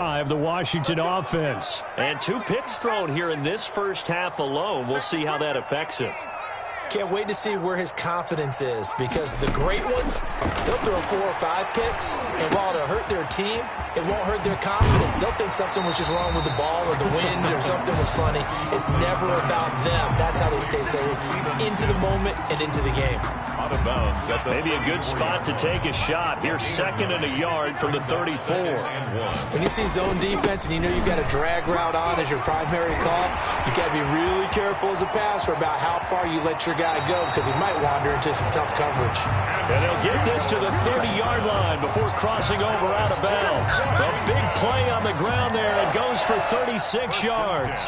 The Washington offense. And 2 picks thrown here in this first half alone. We'll see how that affects him. Can't wait to see where his confidence is, because the great ones, they'll throw 4 or 5 picks, and while it'll hurt their team, it won't hurt their confidence. They'll think something was just wrong with the ball or the wind or something was funny. It's never about them. That's how they stay so into the moment and into the game. Out of bounds. Maybe a good spot to take a shot. Here's 2nd and a yard from the 34. When you see zone defense and you know you've got a drag route on as your primary call, you got to be really careful as a passer about how far you let your guy go, because he might wander into some tough coverage. And they'll get this to the 30-yard line before crossing over out of bounds. A big play on the ground there. It goes for 36 yards.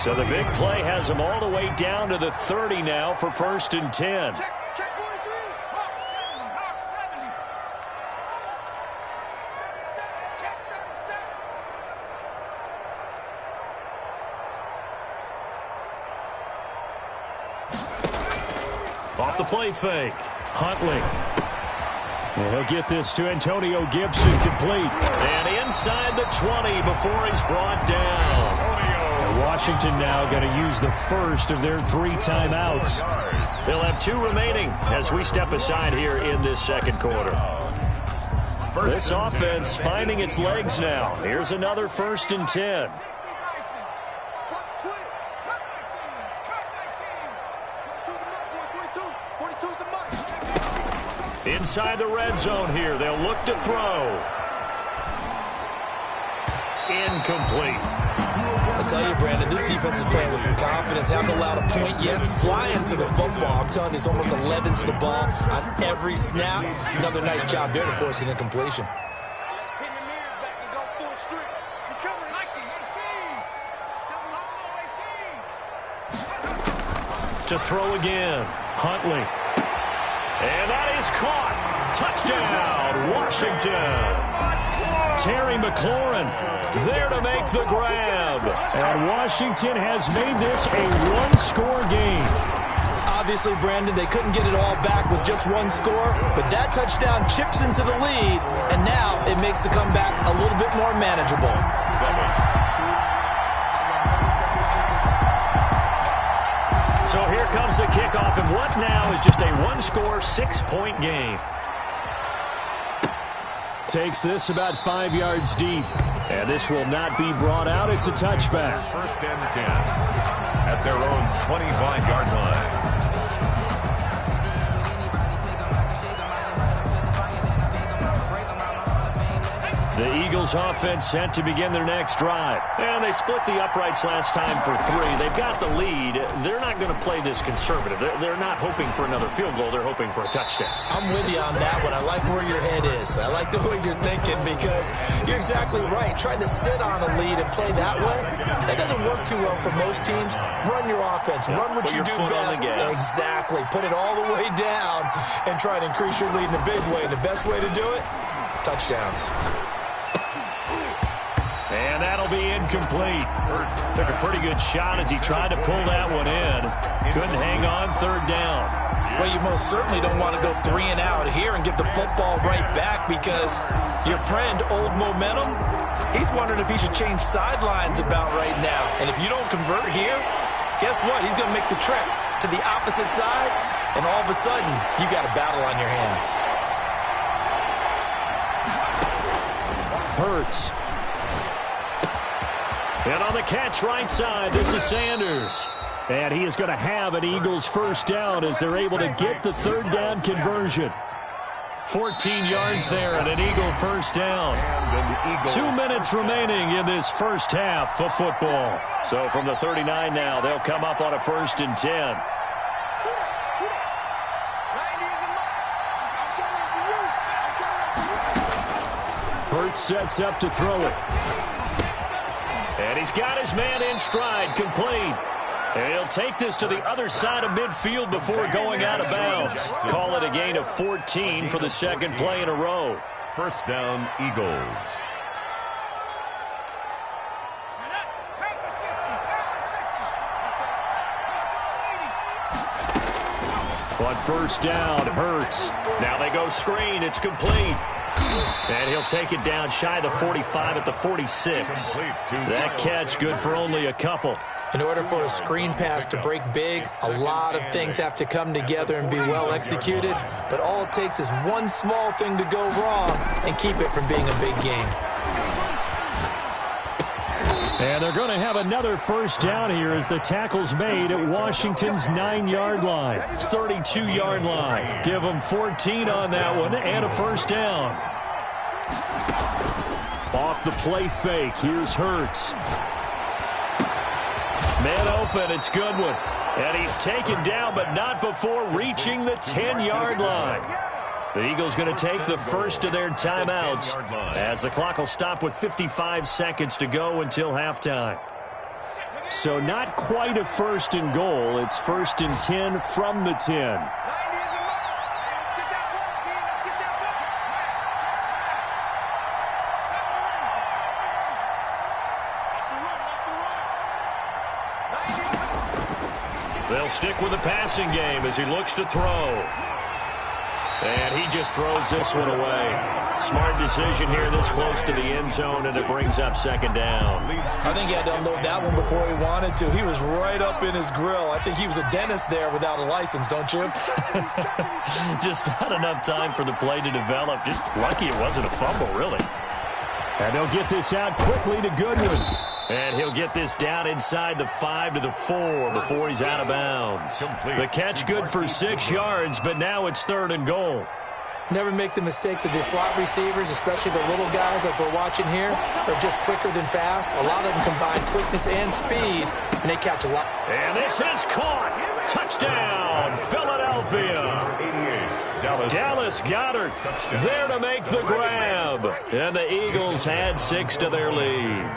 So the big play has them all the way down to the 30 now for 1st and 10. Off the play fake. Huntley. And he'll get this to Antonio Gibson, complete. And inside the 20 before he's brought down. And Washington now going to use the first of their 3 timeouts. They'll have 2 remaining as we step aside here in this second quarter. This offense finding its legs now. Here's another 1st and 10. Inside the red zone here. They'll look to throw. Incomplete. I tell you, Brandon, this defense is playing with some confidence. Haven't allowed a point yet. Flying to the football. I'm telling you, it's almost 11 to the ball on every snap. Another nice job there to force an incompletion. To throw again. Huntley. And that is caught. Touchdown, Washington. Terry McLaurin there to make the grab. And Washington has made this a 1-score game. Obviously, Brandon, they couldn't get it all back with just 1 score, but that touchdown chips into the lead, and now it makes the comeback a little bit more manageable. So here comes the kickoff, and what now is just a 1-score, 6-point game. Takes this about 5 yards deep. And this will not be brought out. It's a touchback. 1st and 10 at their own 25-yard line. The Eagles offense set to begin their next drive. And they split the uprights last time for 3. They've got the lead. They're not going to play this conservative. They're not hoping for another field goal. They're hoping for a touchdown. I'm with you on that one. I like where your head is. I like the way you're thinking, because you're exactly right. Trying to sit on a lead and play that way, that doesn't work too well for most teams. Run your offense. Run what you do best. Exactly. Put it all the way down and try and increase your lead in a big way. And the best way to do it, touchdowns. And that'll be incomplete. Took a pretty good shot as he tried to pull that one in. Couldn't hang on 3rd down. Well, you most certainly don't want to go 3 and out here and get the football right back, because your friend, Old Momentum, he's wondering if he should change sidelines about right now. And if you don't convert here, guess what? He's going to make the trek to the opposite side, and all of a sudden, you got a battle on your hands. Hurts. And on the catch right side, this is Sanders. And he is going to have an Eagles 1st down as they're able to get the 3rd down conversion. 14 yards there and an Eagle 1st down. 2 minutes remaining in this first half of football. So from the 39 now, they'll come up on a 1st and 10. Hurts sets up to throw it. And he's got his man in stride, complete. And he'll take this to the other side of midfield before going out of bounds. Call it a gain of 14 for the 2nd play in a row. 1st down, Eagles. On 1st down, Hurts. Now they go screen. It's complete. And he'll take it down shy of the 45 at the 46. That catch good for only a couple. In order for a screen pass to break big, a lot of things have to come together and be well executed. But all it takes is one small thing to go wrong and keep it from being a big game. And they're going to have another first down here as the tackle's made at Washington's 9-yard line. 32-yard line. Give them 14 on that one and a first down. Off the play fake, here's Hurts. Man open, it's Goodwin. And he's taken down, but not before reaching the 10-yard line. The Eagles going to take the first of their timeouts as the clock will stop with 55 seconds to go until halftime. So not quite a first and goal. It's first and 10 from the 10. They'll stick with the passing game as he looks to throw. And he just throws this one away. Smart decision here this close to the end zone, and it brings up second down. I think he had to unload that one before he wanted to. He was right up in his grill. I think he was a dentist there without a license, don't you? Just not enough time for the play to develop. Just lucky it wasn't a fumble, really. And they'll get this out quickly to Goodwin. And he'll get this down inside the 5 to the 4 before he's out of bounds. The catch good for 6 yards, but now it's third and goal. Never make the mistake that the slot receivers, especially the little guys like we're watching here, are just quicker than fast. A lot of them combine quickness and speed, and they catch a lot. And this is caught. Touchdown, Philadelphia. Dallas Goedert there to make the grab. And the Eagles had 6 to their lead.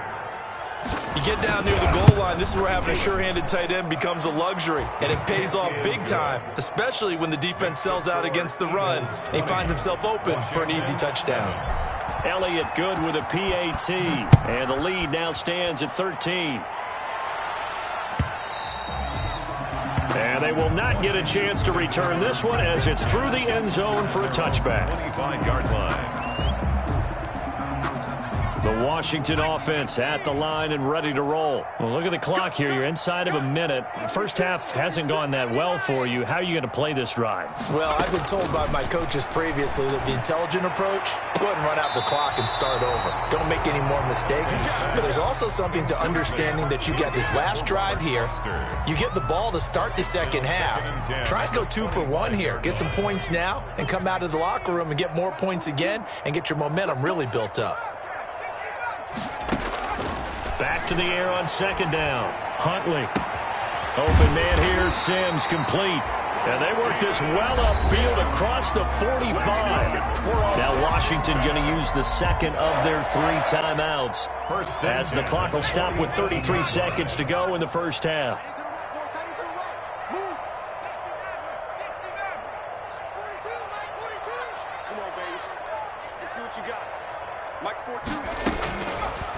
You get down near the goal line, this is where having a sure-handed tight end becomes a luxury, and it pays off big time, especially when the defense sells out against the run, and he finds himself open for an easy touchdown. Elliott good with a PAT, and the lead now stands at 13. And they will not get a chance to return this one as it's through the end zone for a touchback. 25-yard line. The Washington offense at the line and ready to roll. Well, look at the clock here. You're inside of a minute. First half hasn't gone that well for you. How are you going to play this drive? Well, I've been told by my coaches previously that the intelligent approach, go ahead and run out the clock and start over. Don't make any more mistakes. But there's also something to understanding that you get this last drive here. You get the ball to start the second half. Try and go 2 for 1 here. Get some points now and come out of the locker room and get more points again and get your momentum really built up. Back to the air on second down. Huntley. Open man here. Sims complete. And they work this well upfield across the 45. Now Washington going to use the second of their 3 timeouts as the clock will stop with 33 seconds to go in the first half.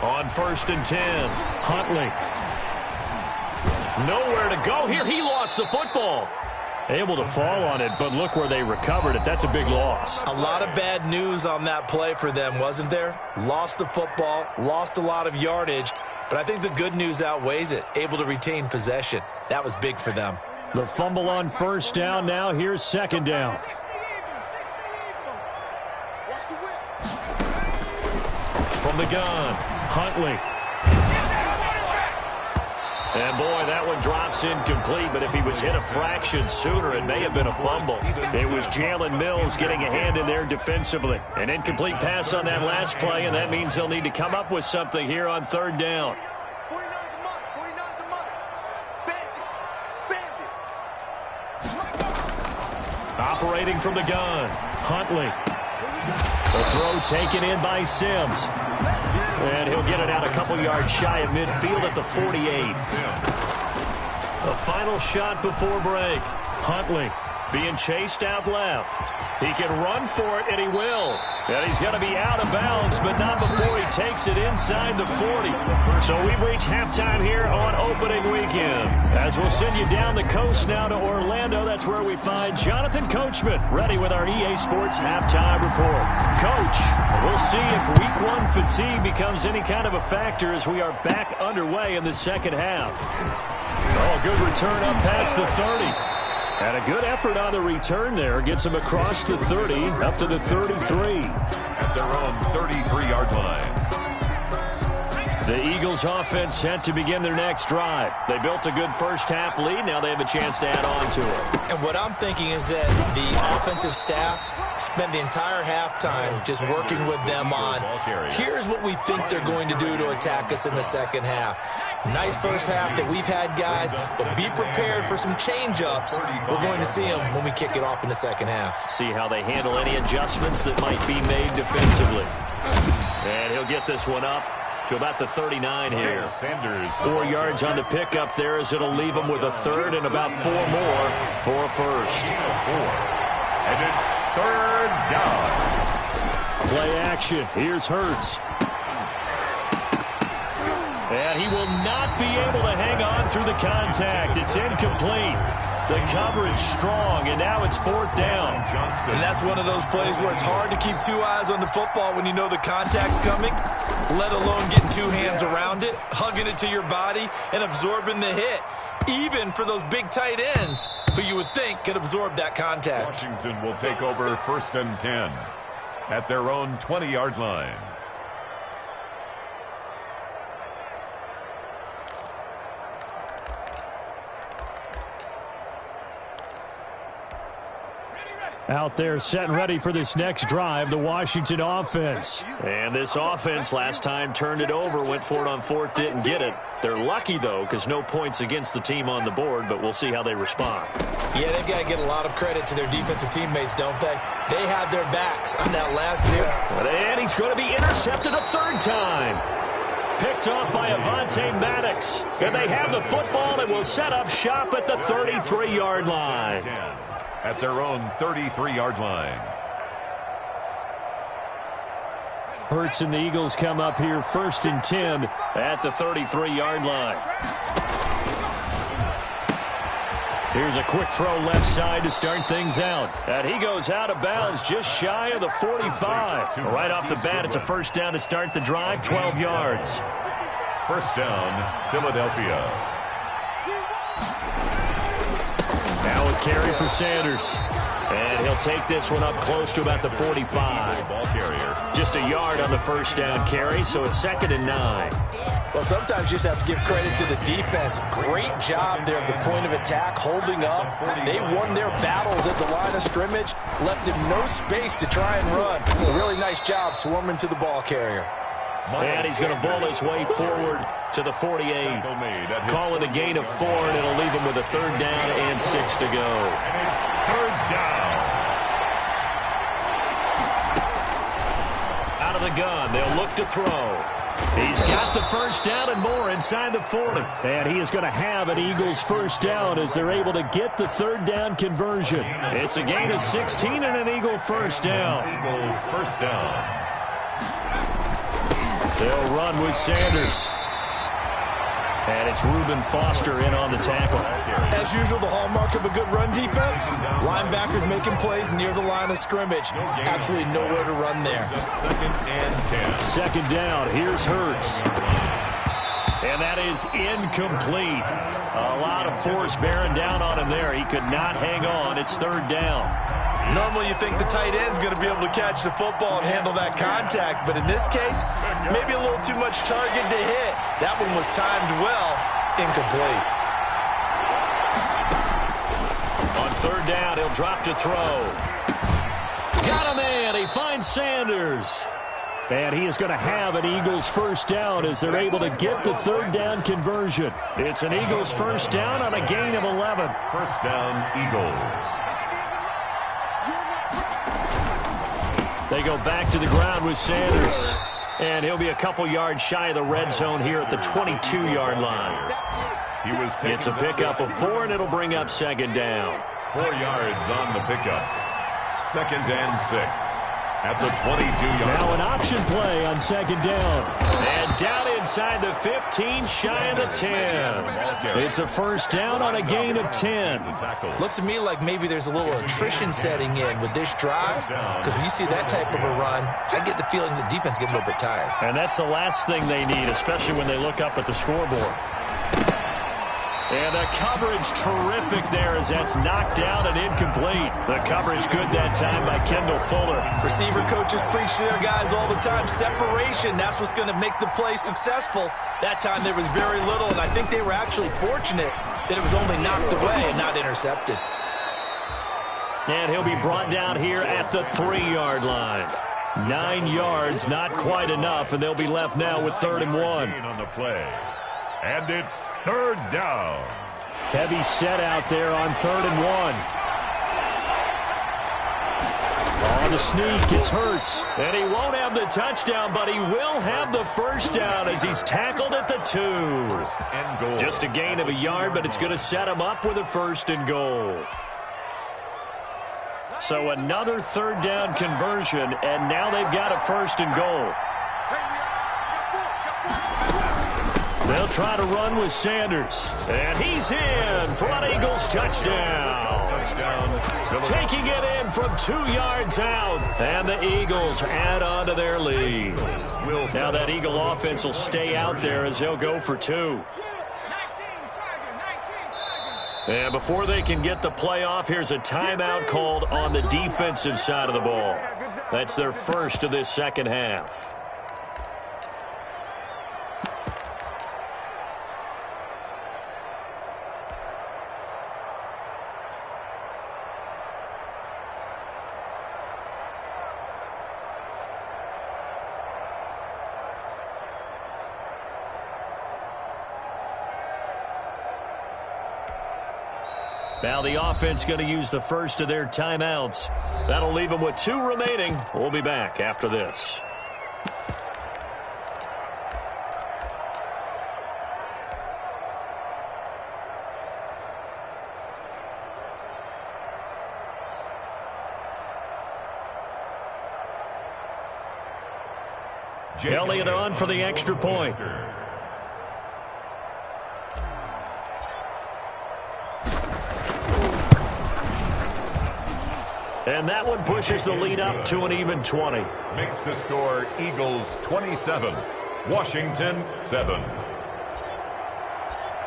On first and 10, Huntley. Nowhere to go here. He lost the football. Able to fall on it, but look where they recovered it. That's a big loss. A lot of bad news on that play for them, wasn't there? Lost the football, lost a lot of yardage, but I think the good news outweighs it. Able to retain possession. That was big for them. The fumble on first down. Now here's second down. From the gun, Huntley. And, boy, that one drops incomplete, but if he was hit a fraction sooner, it may have been a fumble. It was Jalen Mills getting a hand in there defensively. An incomplete pass on that last play, and that means they'll need to come up with something here on third down. Operating from the gun, Huntley. The throw taken in by Sims. And he'll get it out a couple yards shy of midfield at the 48. The final shot before break. Huntley being chased out left. He can run for it, and he will. And he's going to be out of bounds, but not before he takes it inside the 40. So we've reached halftime here on opening weekend. As we'll send you down the coast now to Orlando, that's where we find Jonathan Coachman, ready with our EA Sports halftime report. Coach, we'll see if Week 1 fatigue becomes any kind of a factor as we are back underway in the second half. Oh, good return up past the 30. And a good effort on the return there. Gets him across the 30, up to the 33. At their own 33-yard line. The Eagles offense set to begin their next drive. They built a good first-half lead. Now they have a chance to add on to it. And what I'm thinking is that the offensive staff spent the entire halftime just working with them on, here's what we think they're going to do to attack us in the second half. Nice first half that we've had, guys, but be prepared for some change-ups. We're going to see them when we kick it off in the second half. See how they handle any adjustments that might be made defensively. And he'll get this one up to about the 39 here. 4 yards on the pickup there as it'll leave him with a third and about 4 more for a first. And it's third down. Play action. Here's Hurts. And he will not be able to hang on through the contact. It's incomplete. The coverage strong, and now it's fourth down. And that's one of those plays where it's hard to keep 2 eyes on the football when you know the contact's coming, let alone getting 2 hands around it, hugging it to your body, and absorbing the hit. Even for those big tight ends who you would think could absorb that contact. Washington will take over 1st and 10 at their own 20-yard line. Out there set and ready for this next drive, the Washington offense. And this offense last time turned it over, went for it on 4th, didn't get it. They're lucky, though, because no points against the team on the board, but we'll see how they respond. Yeah, they've got to get a lot of credit to their defensive teammates, don't they? They had their backs on that last zero. And he's going to be intercepted a 3rd time. Picked off by Avonte Maddox. And they have the football and will set up shop at the 33-yard line. At their own 33-yard line. Hurts and the Eagles come up here 1st and 10 at the 33-yard line. Here's a quick throw left side to start things out. And he goes out of bounds just shy of the 45. Right off the bat, it's a 1st down to start the drive, 12 yards. 1st down, Philadelphia. Now a carry for Sanders. And he'll take this one up close to about the 45. Ball carrier. Just a yard on the 1st down carry, so it's 2nd and 9. Well, sometimes you just have to give credit to the defense. Great job there at the point of attack, holding up. They won their battles at the line of scrimmage, left him no space to try and run. A really nice job swarming to the ball carrier. And he's going to bull his way forward to the 48. Call it a gain of 4, and it'll leave him with a 3rd down and 6 to go. And it's 3rd down. Out of the gun, they'll look to throw. He's got the 1st down and more inside the 40. And he is going to have an Eagles 1st down as they're able to get the 3rd down conversion. It's a gain of 16 and an Eagle 1st down. Eagle 1st down. They'll run with Sanders. And it's Reuben Foster in on the tackle. As usual, the hallmark of a good run defense, linebackers making plays near the line of scrimmage. Absolutely nowhere to run there. 2nd and 10. 2nd down. Here's Hurts. And that is incomplete. A lot of force bearing down on him there. He could not hang on. It's 3rd down. Normally you think the tight end's going to be able to catch the football and handle that contact, but in this case, maybe a little too much target to hit. That one was timed well, incomplete. On 3rd down, he'll drop to throw. Got him in. He finds Sanders. And he is going to have an Eagles 1st down as they're able to get the 3rd down conversion. It's an Eagles 1st down on a gain of 11. 1st down, Eagles. They go back to the ground with Sanders. And he'll be a couple yards shy of the red zone here at the 22-yard line. It's a pickup of 4, and it'll bring up 2nd down. 4 yards on the pickup. 2nd and 6. at the 22-yard Now line. an option play on second down. And down inside the 15, shy of the 10. It's a first down on a gain of 10. Looks to me like maybe there's a little attrition setting in with this drive, because when you see that type of a run, I get the feeling the defense gets a little bit tired. And that's the last thing they need, especially when they look up at the scoreboard. And the coverage terrific there as that's knocked down and incomplete. The coverage good that time by Kendall Fuller. Receiver coaches preach to their guys all the time. Separation, that's what's going to make the play successful. That time there was very little, and I think they were actually fortunate that it was only knocked away and not intercepted. And he'll be brought down here at the 3-yard line. 9 yards, not quite enough, and they'll be left now with 3rd and 1. On the play. And it's 3rd down. Heavy set out there on 3rd and 1. On the sneak, it's Hurts. And he won't have the touchdown, but he will have the first down as he's tackled at the 2. And goal. Just a gain of a yard, but it's going to set him up with a 1st and goal. So another 3rd down conversion, and now they've got a 1st and goal. They'll try to run with Sanders. And he's in for an Eagles touchdown. Taking it in from 2 yards out. And the Eagles add on to their lead. Now that Eagle offense will stay out there as they'll go for 2. And before they can get the play off, here's a timeout called on the defensive side of the ball. That's their first of this second half. Now the offense going to use the first of their timeouts. That'll leave them with 2 remaining. We'll be back after this. Elliott on for the extra point. And that one pushes the lead up to an even 20. Makes the score Eagles 27, Washington 7.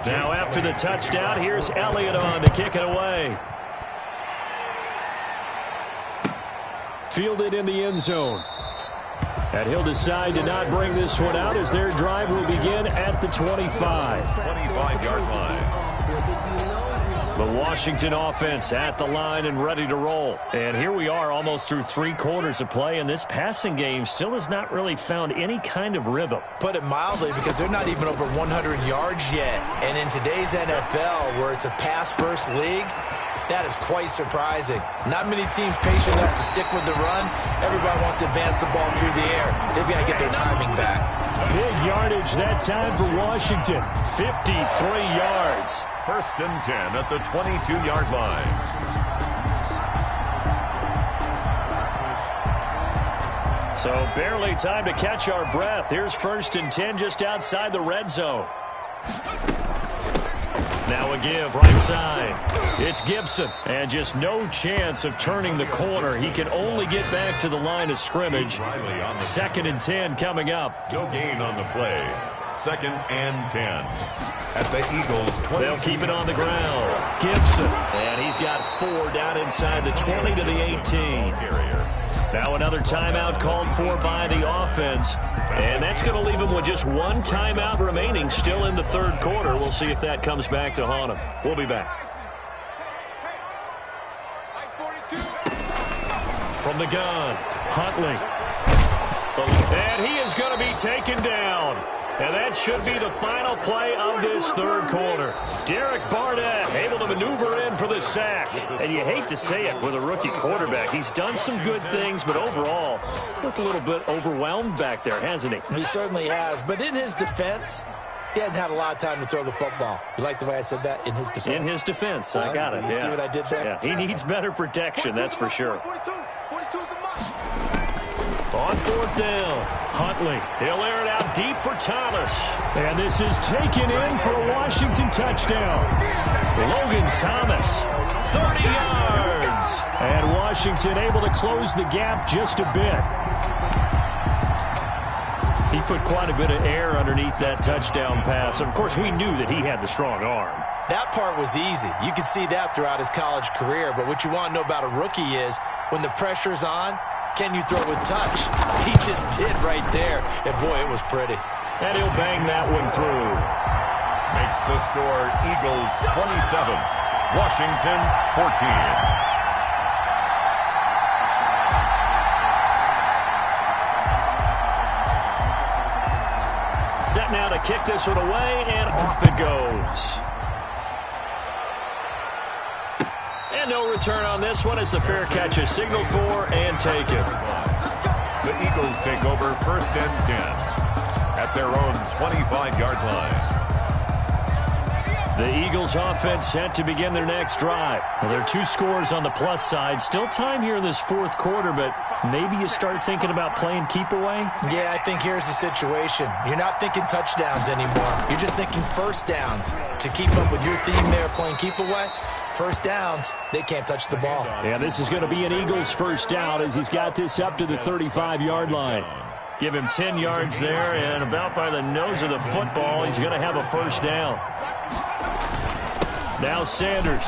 Now after the touchdown, here's Elliott on to kick it away. Fielded in the end zone. And he'll decide to not bring this one out as their drive will begin at the 25. 25-yard line. The Washington offense at the line and ready to roll. And here we are almost through 3 quarters of play, and this passing game still has not really found any kind of rhythm. Put it mildly, because they're not even over 100 yards yet. And in today's NFL, where it's a pass-first league, that is quite surprising. Not many teams patient enough to stick with the run. Everybody wants to advance the ball through the air. They've got to get their timing back. Big yardage that time for Washington. 53 yards. 1st and 10 at the 22-yard line. So barely time to catch our breath. Here's 1st and 10 just outside the red zone. Now a give right side. It's Gibson. And just no chance of turning the corner. He can only get back to the line of scrimmage. 2nd and 10 coming up. No gain on the play. 2nd and 10 at the Eagles 20. They'll keep it on the ground. Gibson. And he's got 4 down inside the 20 to the 18. Now another timeout called for by the offense. And that's going to leave him with just 1 timeout remaining still in the 3rd quarter. We'll see if that comes back to haunt him. We'll be back. From the gun, Huntley. And he is going to be taken down. And that should be the final play of this 3rd quarter. Derek Barnett able to maneuver in for the sack. And you hate to say it with a rookie quarterback. He's done some good things, but overall, looked a little bit overwhelmed back there, hasn't he? He certainly has. But in his defense, he hadn't had a lot of time to throw the football. You like the way I said that? In his defense. In his defense. I got it. You see what I did there? Yeah, he needs better protection, that's for sure. On fourth down, Huntley. He'll air it out deep for Thomas. And this is taken in for a Washington touchdown. Logan Thomas, 30 yards. And Washington able to close the gap just a bit. He put quite a bit of air underneath that touchdown pass. Of course, we knew that he had the strong arm. That part was easy. You could see that throughout his college career. But what you want to know about a rookie is when the pressure's on, can you throw with touch? He just did right there. And, boy, it was pretty. And he'll bang that one through. Makes the score Eagles 27, Washington 14. Set now to kick this one away, and off it goes. And no return on this one as the fair catch is signaled for and taken. The Eagles take over 1st and 10 at their own 25-yard line. The Eagles offense set to begin their next drive. Well, there are 2 scores on the plus side. Still time here in this 4th quarter, but maybe you start thinking about playing keep away? Yeah, I think here's the situation. You're not thinking touchdowns anymore. You're just thinking first downs. To keep up with your theme there, playing keep away, first downs, they can't touch the ball. Yeah, this is going to be an Eagles first down as he's got this up to the 35-yard line. Give him 10 yards there, and about by the nose of the football, he's going to have a first down. Now Sanders.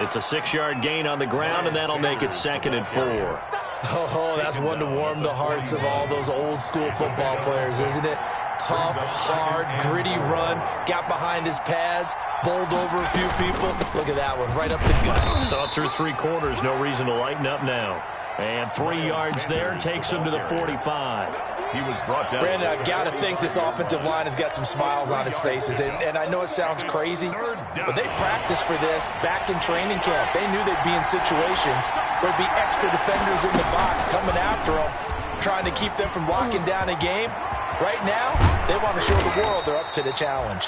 It's a 6-yard gain on the ground, and that'll make it 2nd and 4. Oh, that's one to warm the hearts of all those old-school football players, isn't it? Tough, hard, gritty run, got behind his pads, bowled over a few people. Look at that one, right up the gut. So through 3 quarters, no reason to lighten up now. And 3 yards there takes him to the 45. He was brought down. Brandon, I've got to think this offensive line has got some smiles on its faces. And I know it sounds crazy, but they practiced for this back in training camp. They knew they'd be in situations where there'd be extra defenders in the box coming after them, trying to keep them from locking down a game. Right now, they want to show the world they're up to the challenge.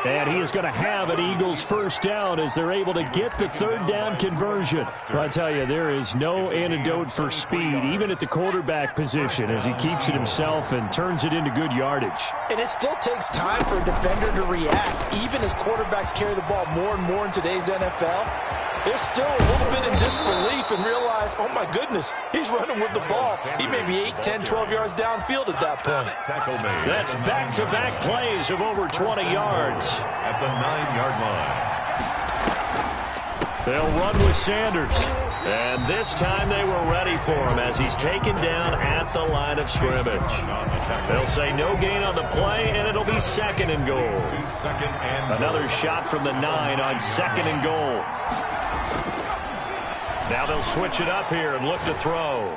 And he is going to have an Eagles first down as they're able to get the 3rd down conversion. Well, I tell you, there is no antidote for speed, even at the quarterback position, as he keeps it himself and turns it into good yardage. And it still takes time for a defender to react. Even as quarterbacks carry the ball more and more in today's NFL, they're still a little bit in disbelief and realize, oh, my goodness, he's running with the ball. He may be 8, 10, 12 yards downfield at that point. That's back-to-back plays of over 20 yards. At the 9-yard line. They'll run with Sanders. And this time they were ready for him as he's taken down at the line of scrimmage. They'll say no gain on the play, and it'll be 2nd and goal. Another shot from the 9 on 2nd and goal. Now they'll switch it up here and look to throw.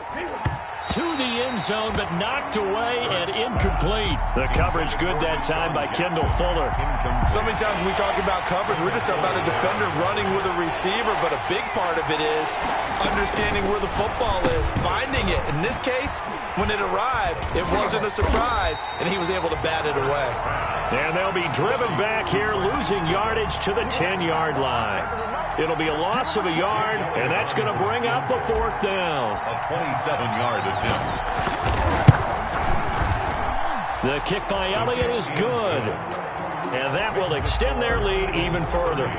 To the end zone, but knocked away and incomplete. The coverage good that time by Kendall Fuller. So many times when we talk about coverage, we're just about a defender running with a receiver, but a big part of it is understanding where the football is, finding it. In this case, when it arrived, it wasn't a surprise, and he was able to bat it away. And they'll be driven back here, losing yardage to the 10-yard line. It'll be a loss of a yard, and that's going to bring up a 4th down. A 27-yard attempt. The kick by Elliott is good. And that will extend their lead even further.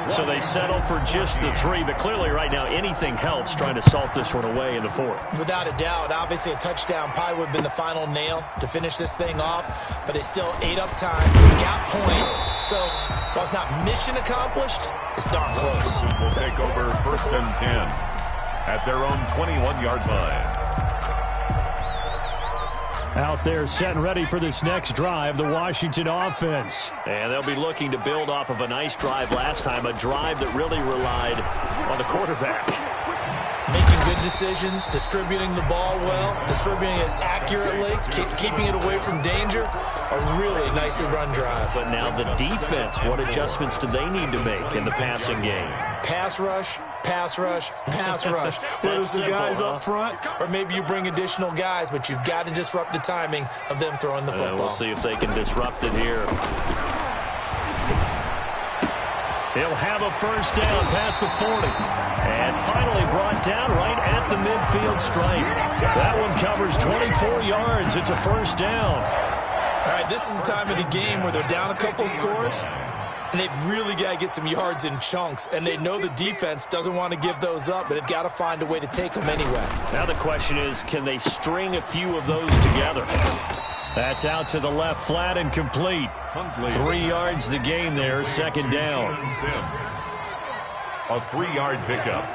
So they settle for just the 3, but clearly right now anything helps trying to salt this one away in the 4th. Without a doubt, obviously a touchdown probably would have been the final nail to finish this thing off, but it still ate up time, got points. So while it's not mission accomplished, it's darn close. Will take over 1st and 10 at their own 21-yard line. Out there set and ready for this next drive, the Washington offense. And they'll be looking to build off of a nice drive last time, a drive that really relied on the quarterback. Making good decisions, distributing the ball well, distributing it accurately, keeping it away from danger. A really nicely run drive. But now the defense, what adjustments do they need to make in the passing game? Pass rush, pass rush, pass rush. Whether it's the guys up front or maybe you bring additional guys, but you've got to disrupt the timing of them throwing the football. We'll see if they can disrupt it here. He'll have a first down past the 40. And finally brought down right at the midfield stripe. That one covers 24 yards. It's a first down. All right, this is the time of the game where they're down a couple scores, and they've really got to get some yards in chunks, and they know the defense doesn't want to give those up, but they've got to find a way to take them anyway. Now the question is, can they string a few of those together? That's out to the left, flat and complete. 3 yards the gain there, second down. A 3-yard pickup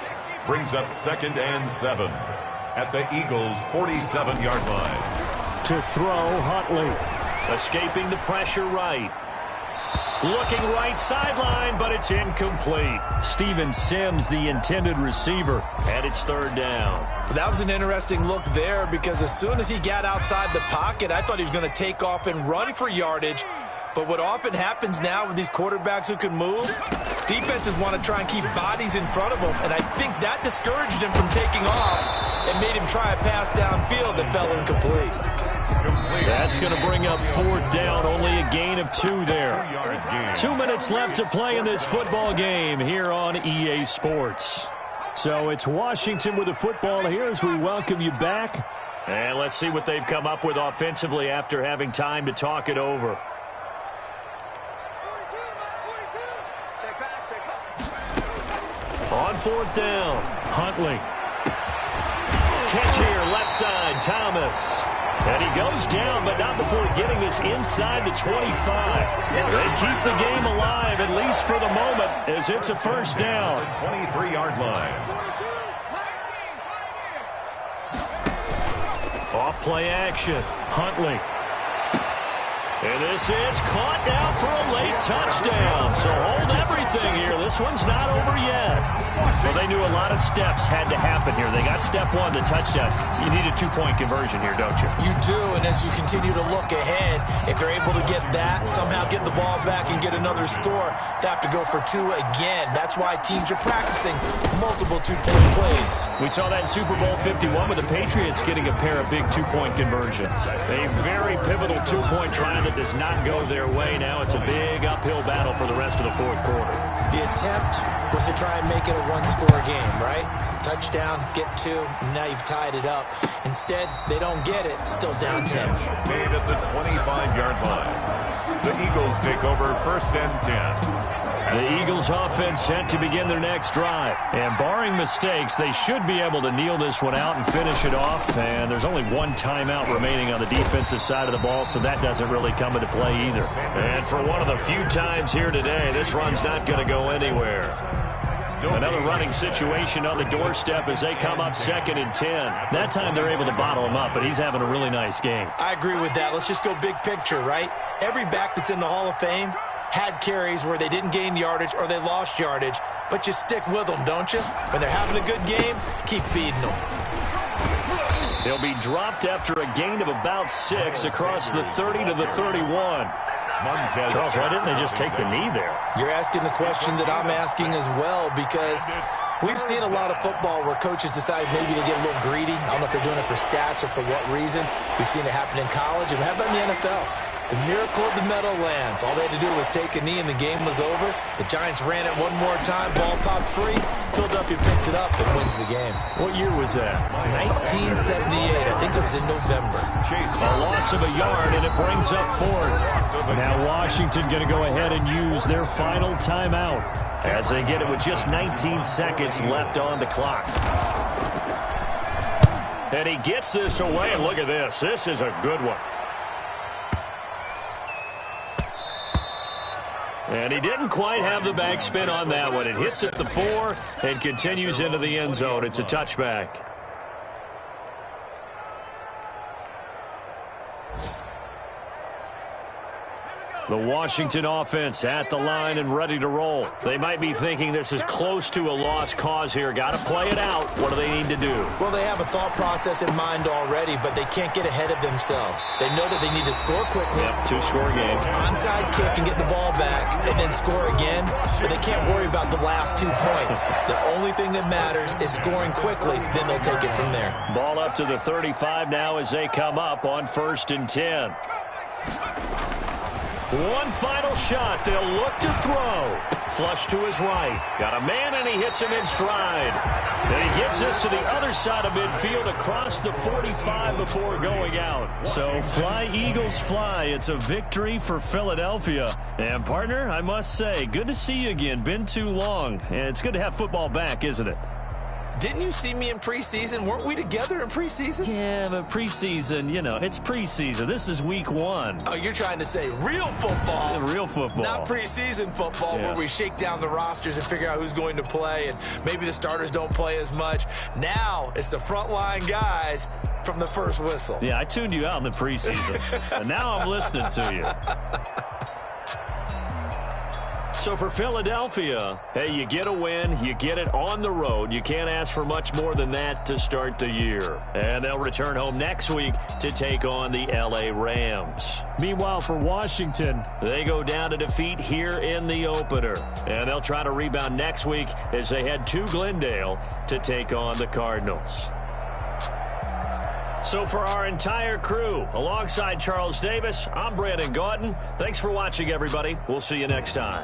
brings up 2nd and 7 at the Eagles' 47-yard line. To throw, Huntley. Escaping the pressure right. Looking right sideline, but it's incomplete. Steven Sims, the intended receiver, and it's third down. That was an interesting look there because as soon as he got outside the pocket, I thought he was going to take off and run for yardage. But what often happens now with these quarterbacks who can move, defenses want to try and keep bodies in front of them, and I think that discouraged him from taking off and made him try a pass downfield that fell incomplete. That's going to bring up fourth down, only a gain of 2 there. 2 minutes left to play in this football game here on EA Sports. So it's Washington with the football here as we welcome you back. And let's see what they've come up with offensively after having time to talk it over. On fourth down, Huntley. Catch here, left side, Thomas. And he goes down, but not before getting this inside the 25. They keep the game alive, at least for the moment, as it's a first down. 23-yard line. Off play action, Huntley. And this is caught down for a late touchdown. So hold everything here. This one's not over yet. Well, they knew a lot of steps had to happen here. They got step 1, the touchdown. You need a 2-point conversion here, don't you? You do, and as you continue to look ahead, if they're able to get that, somehow get the ball back and get another score, they have to go for 2 again. That's why teams are practicing multiple 2-point plays. We saw that in Super Bowl 51 with the Patriots getting a pair of big 2-point conversions. A very pivotal 2-point try that does not go their way. Now it's a big uphill battle for the rest of the fourth quarter. The attempt was to try and make it a 1-score game, right? Touchdown, get 2, and now you've tied it up. Instead, they don't get it, still down 10. Made at the 25-yard line. The Eagles take over 1st and 10. The Eagles offense set to begin their next drive. And barring mistakes, they should be able to kneel this one out and finish it off. And there's only 1 timeout remaining on the defensive side of the ball, so that doesn't really come into play either. And for one of the few times here today, this run's not going to go anywhere. Another running situation on the doorstep as they come up 2nd and 10. That time they're able to bottle him up, but he's having a really nice game. I agree with that. Let's just go big picture, right? Every back that's in the Hall of Fame had carries where they didn't gain yardage or they lost yardage, but you stick with them, don't you? When they're having a good game, keep feeding them. He'll be dropped after a gain of about 6 across the 30 to the 31. Charles, why didn't they just take the knee there? You're asking the question that I'm asking as well, because we've seen a lot of football where coaches decide maybe they get a little greedy. I don't know if they're doing it for stats or for what reason. We've seen it happen in college, and how about in the NFL? The miracle of the Meadowlands. All they had to do was take a knee and the game was over. The Giants ran it one more time. Ball popped free. Philadelphia picks it up and wins the game. What year was that? 1978. I think it was in November. A loss of a yard, and it brings up 4th. Now Washington going to go ahead and use their final timeout as they get it with just 19 seconds left on the clock. And he gets this away, and look at this. This is a good one. And he didn't quite have the backspin on that one. It hits at the 4 and continues into the end zone. It's a touchback. The Washington offense at the line and ready to roll. They might be thinking this is close to a lost cause here. Got to play it out. What do they need to do? Well, they have a thought process in mind already, but they can't get ahead of themselves. They know that they need to score quickly. Yep, 2-score game. Onside kick and get the ball back and then score again, but they can't worry about the last 2 points. The only thing that matters is scoring quickly, then they'll take it from there. Ball up to the 35 now as they come up on 1st and 10. One final shot. They'll look to throw. Flush to his right. Got a man, and he hits him in stride. And he gets this to the other side of midfield across the 45 before going out. So fly, Eagles, fly. It's a victory for Philadelphia. And, partner, I must say, good to see you again. Been too long. And it's good to have football back, isn't it? Didn't you see me in preseason? Weren't we together in preseason? Yeah, but preseason, you know, it's preseason. This is week 1. Oh, you're trying to say real football. Yeah, real football. Not preseason football where we shake down the rosters and figure out who's going to play, and maybe the starters don't play as much. Now it's the frontline guys from the first whistle. Yeah, I tuned you out in the preseason, and now I'm listening to you. So for Philadelphia, hey, you get a win, you get it on the road. You can't ask for much more than that to start the year. And they'll return home next week to take on the L.A. Rams. Meanwhile, for Washington, they go down to defeat here in the opener. And they'll try to rebound next week as they head to Glendale to take on the Cardinals. So for our entire crew, alongside Charles Davis, I'm Brandon Gaudin. Thanks for watching, everybody. We'll see you next time.